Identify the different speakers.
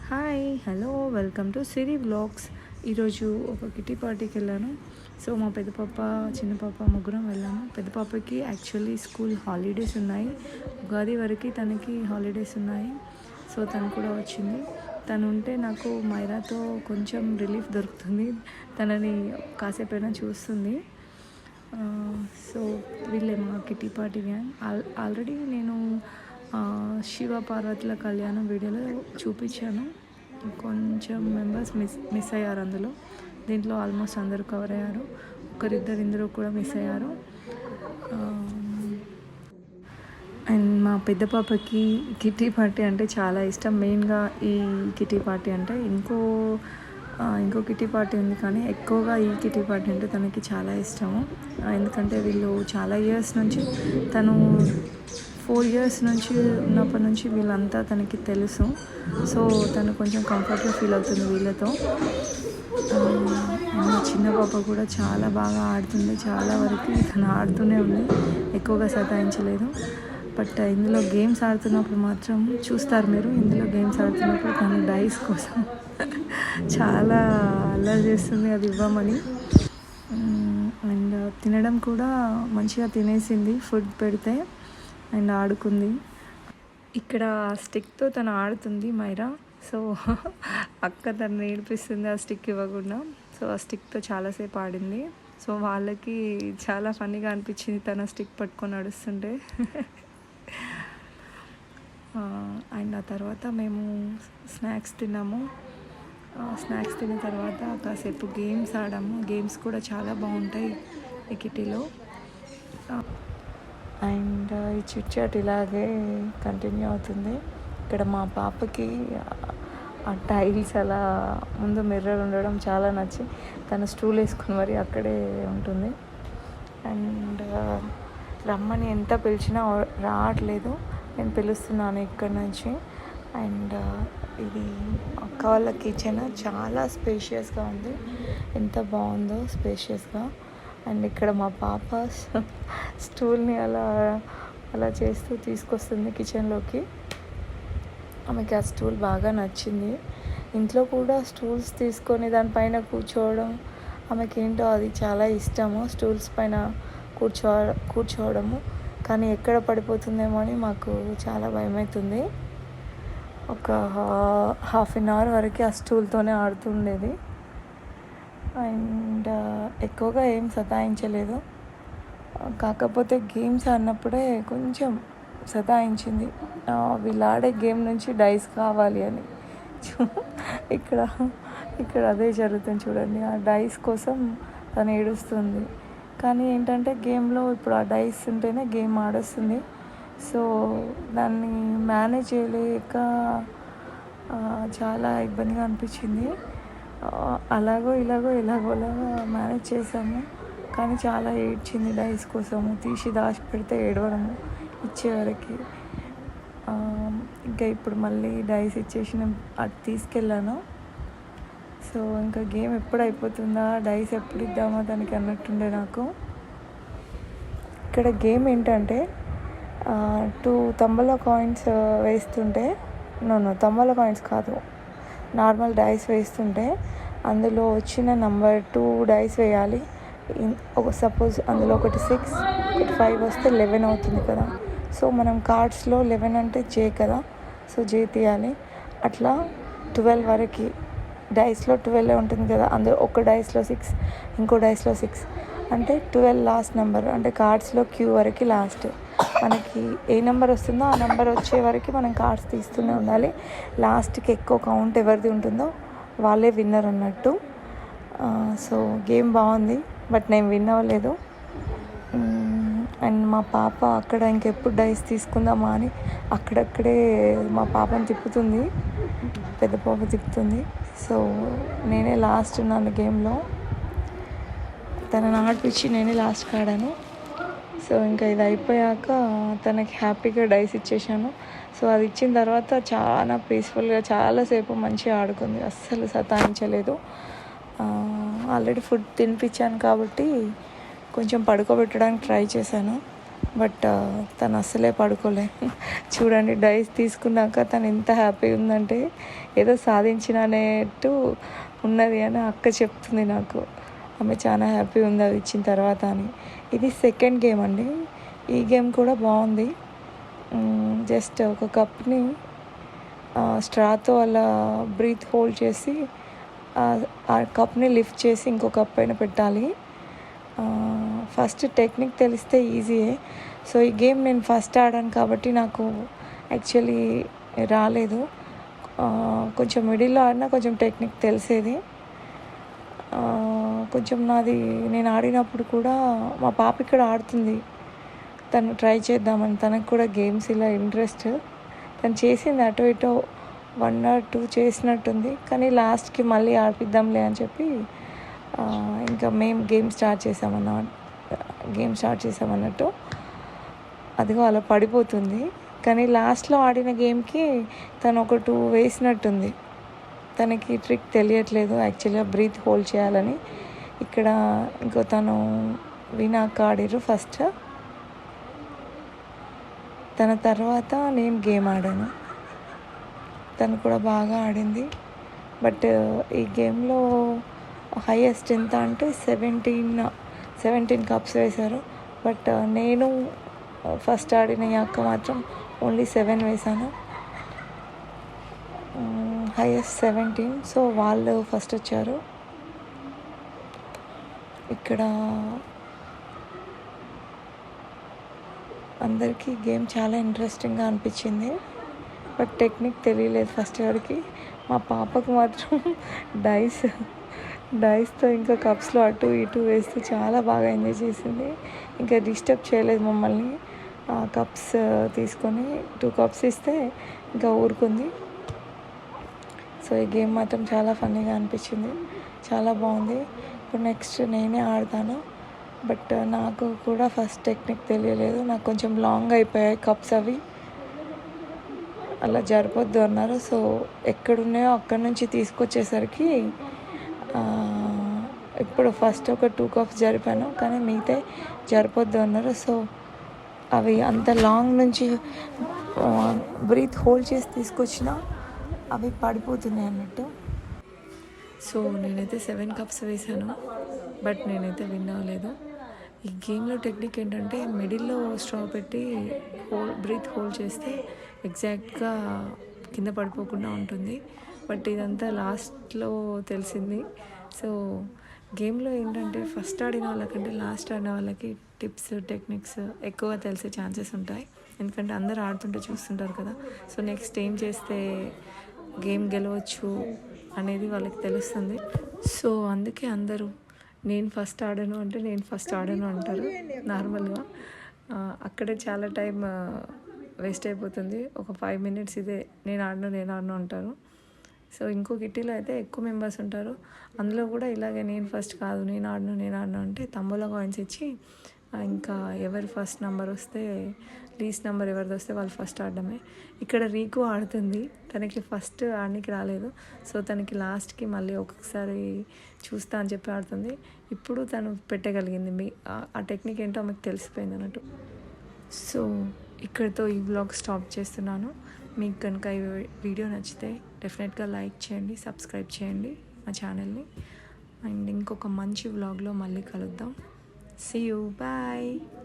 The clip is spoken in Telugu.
Speaker 1: Hi hello welcome to Siri vlogs. ఈరోజు ఒక కిటీ పార్టీకి వెళ్ళాను. సో మా పెద్ద పాప చిన్న పాప ముగ్గురం వెళ్ళాము. పెద్ద పాపకి యాక్చువల్లీ స్కూల్ హాలిడేస్ ఉన్నాయి, ఉగాది వరకు తనకి హాలిడేస్ ఉన్నాయి. సో తను కూడా వచ్చింది. తను ఉంటే నాకు మైరాతో కొంచెం రిలీఫ్ దొరుకుతుంది, తనని కాసేపైనా చూస్తుంది. సో వీళ్ళే మా కిటీ పార్టీ గ్యాంగ్. ఆల్రెడీ నేను శివ పార్వతుల కళ్యాణం వీడియోలో చూపించాను. కొంచెం మెంబర్స్ మిస్ అయ్యారు అందులో. దీంట్లో ఆల్మోస్ట్ అందరూ కవర్ అయ్యారు. ఒకరిద్దరు ఇందులో కూడా మిస్ అయ్యారు. అండ్ మా పెద్ద పాపకి కిటీ పార్టీ అంటే చాలా ఇష్టం. మెయిన్గా ఈ కిటీ పార్టీ అంటే ఇంకో కిటీ పార్టీ ఉంది, కానీ ఎక్కువగా ఈ కిటీ పార్టీ అంటే తనకి చాలా ఇష్టము. ఎందుకంటే వీళ్ళు చాలా ఇయర్స్ నుంచి, తను 4 years నుంచి ఉన్నప్పటి నుంచి వీళ్ళంతా తనకి తెలుసు. సో తను కొంచెం కంఫర్ట్గా ఫీల్ అవుతుంది వీళ్ళతో. మా చిన్న పాప కూడా చాలా బాగా ఆడుతుంది. చాలా వరకు తను ఆడుతూనే ఉంది, ఎక్కువగా సతాయించలేదు. బట్ ఇందులో గేమ్స్ ఆడుతున్నప్పుడు మాత్రం చూస్తారు మీరు. ఇందులో గేమ్స్ ఆడుతున్నప్పుడు తను డైస్ కోసం చాలా అల్లరి చేస్తుంది, అది ఇవ్వమని. అండ్ తినడం కూడా మంచిగా తినేసింది ఫుడ్ పెడితే, అండ్ ఆడుకుంది. ఇక్కడ స్టిక్తో తను ఆడుతుంది మైరా. సో అక్క తను నేర్పిస్తుంది ఆ స్టిక్ ఇవ్వకుండా. సో ఆ స్టిక్తో చాలాసేపు ఆడింది. సో వాళ్ళకి చాలా ఫన్నీగా అనిపించింది తన స్టిక్ పట్టుకొని నడుస్తుంటే. అండ్ ఆ తర్వాత మేము స్నాక్స్ తిన్నాము. స్నాక్స్ తిన్న తర్వాత కాసేపు గేమ్స్ ఆడాము. గేమ్స్ కూడా చాలా బాగుంటాయి ఈ కిటీలో. అండ్ ఈ చిట్ చాట్ ఇలాగే కంటిన్యూ అవుతుంది. ఇక్కడ మా పాపకి ఆ టైల్స్ అలా ముందు మిర్రర్ ఉండడం చాలా నచ్చి తను స్టూల్ వేసుకుని మరి అక్కడే ఉంటుంది. అండ్ రమ్మని ఎంత పిలిచినా రావట్లేదు. నేను పిలుస్తున్నాను ఇక్కడ నుంచి. అండ్ ఇది అక్క వాళ్ళ కిచెన్ చాలా స్పేషియస్గా ఉంది. ఎంత బాగుందో స్పేషియస్గా. అండ్ ఇక్కడ మా పాప స్టూల్ని అలా చేస్తూ తీసుకొస్తుంది కిచెన్లోకి. ఆమెకి ఆ స్టూల్ బాగా నచ్చింది. ఇంట్లో కూడా స్టూల్స్ తీసుకొని దానిపైన కూర్చోవడం ఆమెకి ఏంటో అది చాలా ఇష్టము, స్టూల్స్ పైన కూర్చోవడము. కానీ ఎక్కడ పడిపోతుందేమో అని మాకు చాలా భయమవుతుంది. ఒక 1/2 hour వరకు ఆ స్టూల్తోనే ఆడుతుండేది. అండ్ ఎక్కువగా ఏం సతాయించలేదు. కాకపోతే గేమ్స్ ఆడినప్పుడే కొంచెం సతాయించింది. వీళ్ళు ఆడే గేమ్ నుంచి డైస్ కావాలి అని. ఇక్కడ అదే జరుగుతుంది చూడండి. ఆ డైస్ కోసం తను ఏడుస్తుంది. కానీ ఏంటంటే గేమ్లో ఇప్పుడు ఆ డైస్ ఉంటేనే గేమ్ ఆడొస్తుంది. సో దాన్ని మేనేజ్ చేయలేక చాలా ఇబ్బందిగా అనిపించింది. ఎలాగోలాగా మేనేజ్ చేసాము. కానీ చాలా ఏడ్చింది డైస్ కోసము. తీసి దాచి పెడితే ఏడవడము ఇచ్చేవరకు. ఇంకా ఇప్పుడు మళ్ళీ డైస్ ఇచ్చేసి నేను అది తీసుకెళ్ళాను. సో ఇంకా గేమ్ ఎప్పుడు అయిపోతుందా, డైస్ ఎప్పుడు ఇద్దామా దానికి అన్నట్టుండే నాకు. ఇక్కడ గేమ్ ఏంటంటే 2 తంబల కాయిన్స్ వేస్తుంటే, తంబల కాయిన్స్ కాదు, నార్మల్ డైస్ వేస్తుంటే అందులో వచ్చిన నెంబర్ 2 డైస్ వేయాలి. సపోజ్ అందులో ఒకటి 6, ఒకటి 5 వస్తే 11 అవుతుంది కదా. సో మనం కార్డ్స్లో 11 అంటే జే కదా, సో జే తీయాలి. అట్లా 12 వరకు. డైస్లో 12 ఉంటుంది కదా, అందులో ఒక డైస్లో 6, ఇంకో డైస్లో 6 అంటే 12 లాస్ట్ నెంబర్. అంటే కార్డ్స్లో క్యూ వరకు లాస్ట్. మనకి ఏ నెంబర్ వస్తుందో ఆ నెంబర్ వచ్చే వరకు మనం కార్డ్స్ తీస్తూనే ఉండాలి. లాస్ట్కి ఎక్కువ కౌంట్ ఎవరిది ఉంటుందో వాళ్ళే విన్నర్ అన్నట్టు. సో గేమ్ బాగుంది, బట్ నేను విన్ అవ్వలేదు. అండ్ మా పాప అక్కడ ఇంకెప్పుడు డైస్ తీసుకుందామా అని అక్కడక్కడే మా పాపను తిప్పుతుంది, పెద్ద పాప తిప్పుతుంది. సో నేనే లాస్ట్ ఉన్నాను గేమ్లో. తనని ఆడిపించి నేనే లాస్ట్కి ఆడాను. సో ఇంకా ఇది అయిపోయాక తనకి హ్యాపీగా డైస్ ఇచ్చేసాను. సో అది ఇచ్చిన తర్వాత చాలా పీస్ఫుల్గా చాలాసేపు మంచిగా ఆడుకుంది, అస్సలు సతాయించలేదు. ఆల్రెడీ ఫుడ్ తినిపించాను కాబట్టి కొంచెం పడుకోబెట్టడానికి ట్రై చేశాను. బట్ తను అస్సలే పడుకోలే. చూడండి డైస్ తీసుకున్నాక తను ఎంత హ్యాపీ ఉందంటే ఏదో సాధించినట్టు ఉన్నది అని అక్క చెప్తుంది నాకు. ఆమె చాలా హ్యాపీ ఉంది అది ఇచ్చిన తర్వాత అని. ఇది సెకండ్ గేమ్ అండి. ఈ గేమ్ కూడా బాగుంది. జస్ట్ ఒక కప్ని స్ట్రాతో అలా బ్రీత్ హోల్డ్ చేసి ఆ కప్ని లిఫ్ట్ చేసి ఇంకో కప్ పైన పెట్టాలి. ఫస్ట్ టెక్నిక్ తెలిస్తే ఈజీయే. సో ఈ గేమ్ నేను ఫస్ట్ ఆడాను కాబట్టి నాకు యాక్చువల్లీ రాలేదు. కొంచెం మిడిల్లో ఆడినా కొంచెం టెక్నిక్ తెలిసేది. కొంచెం నేను ఆడినప్పుడు కూడా మా పాప ఇక్కడ ఆడుతుంది. తను ట్రై చేద్దామని, తనకు కూడా గేమ్స్ ఇలా ఇంట్రెస్ట్. తను చేసింది అటు ఇటు 1 or 2 చేసినట్టుంది. కానీ లాస్ట్కి మళ్ళీ ఆడిపిద్దాంలే అని చెప్పి ఇంకా మేము గేమ్ స్టార్ట్ చేసామన్నట్టు. అదిగో అలా పడిపోతుంది. కానీ లాస్ట్లో ఆడిన గేమ్కి తను ఒక 2 వేసినట్టుంది. తనకి ట్రిక్ తెలియట్లేదు యాక్చువల్గా బ్రీత్ హోల్డ్ చేయాలని. ఇక్కడ ఇంకో తను వినాక ఆడిరు ఫస్ట్. తన తర్వాత నేను గేమ్ ఆడాను. తను కూడా బాగా ఆడింది. బట్ ఈ గేమ్లో హైయెస్ట్ ఎంత అంటే 17 కప్స్ వేశారు. బట్ నేను ఫస్ట్ ఆడిన ఈ అక్క మాత్రం ఓన్లీ 7 వేశాను. హైయెస్ట్ 17. సో వాళ్ళు ఫస్ట్ వచ్చారు. ఇక్కడ అందరికీ గేమ్ చాలా ఇంట్రెస్టింగ్గా అనిపించింది. బట్ టెక్నిక్ తెలియలేదు ఫస్ట్ వాడికి. మా పాపకు మాత్రం డైస్తో ఇంకా కప్స్లో అటు ఇటు వేస్తూ చాలా బాగా ఎంజాయ్ చేసింది. ఇంకా డిస్టర్బ్ చేయలేదు మమ్మల్ని. కప్స్ తీసుకొని 2 కప్స్ ఇస్తే ఇంకా ఊరుకుంది. సో ఈ గేమ్ మాత్రం చాలా ఫన్నీగా అనిపించింది, చాలా బాగుంది. ఇప్పుడు నెక్స్ట్ నేనే ఆడతాను. బట్ నాకు కూడా ఫస్ట్ టెక్నిక్ తెలియలేదు. నాకు కొంచెం లాంగ్ అయిపోయాయి కప్స్. అవి అలా జరపొద్దు అన్నారు. సో ఎక్కడున్నాయో అక్కడి నుంచి తీసుకొచ్చేసరికి ఇప్పుడు ఫస్ట్ ఒక 2 కప్స్ జరిపాను, కానీ మిగతా జరపొద్దు అన్నారు. సో అవి అంత లాంగ్ నుంచి బ్రీత్ హోల్డ్ చేసి తీసుకొచ్చినా అవి పడిపోతున్నాయి అన్నట్టు. సో నేనైతే 7 కప్స్ వేసాను, బట్ నేనైతే విన్ అవ్వలేదు. ఈ గేమ్లో టెక్నిక్ ఏంటంటే మిడిల్లో స్ట్రా పెట్టి బ్రీత్ హోల్డ్ చేస్తే ఎగ్జాక్ట్గా కింద పడిపోకుండా ఉంటుంది. బట్ ఇదంతా లాస్ట్లో తెలిసింది. సో గేమ్లో ఏంటంటే ఫస్ట్ ఆడిన వాళ్ళకంటే లాస్ట్ ఆడిన వాళ్ళకి టిప్స్ టెక్నిక్స్ ఎక్కువ తెలిసే ఛాన్సెస్ ఉంటాయి. ఎందుకంటే అందరూ ఆడుతుంటే చూస్తుంటారు కదా. సో నెక్స్ట్ ఏం చేస్తే గేమ్ గెలవచ్చు అనేది వాళ్ళకి తెలుస్తుంది. సో అందుకే అందరూ నేను ఫస్ట్ ఆడాను అంటారు నార్మల్గా. అక్కడే చాలా టైం వేస్ట్ అయిపోతుంది. ఒక 5 minutes ఇదే నేను ఆడను అంటారు. సో ఇంకో కిట్టీలో అయితే ఎక్కువ మెంబర్స్ ఉంటారు. అందులో కూడా ఇలాగే నేను ఫస్ట్ కాదు నేను ఆడను అంటే తంబోలా కాయిన్స్ ఇచ్చి ఇంకా ఎవరు ఫస్ట్ నెంబర్ వస్తే లీస్ట్ నెంబర్ ఎవరిది వస్తే వాళ్ళు ఫస్ట్ ఆడడమే. ఇక్కడ రీకు ఆడుతుంది. తనకి ఫస్ట్ ఆడడానికి రాలేదు. సో తనకి లాస్ట్కి మళ్ళీ ఒక్కొక్కసారి చూస్తా అని చెప్పి ఆడుతుంది. ఇప్పుడు తను పెట్టగలిగింది. ఆ టెక్నిక్ ఏంటో ఆమెకు తెలిసిపోయింది అన్నట్టు. సో ఇక్కడితో ఈ వ్లాగ్ స్టాప్ చేస్తున్నాను. మీకు కనుక ఈ వీడియో నచ్చితే డెఫినెట్గా లైక్ చేయండి, సబ్స్క్రైబ్ చేయండి మా ఛానల్ని. అండ్ ఇంకొక మంచి వ్లాగ్లో మళ్ళీ కలుద్దాం. See you. Bye.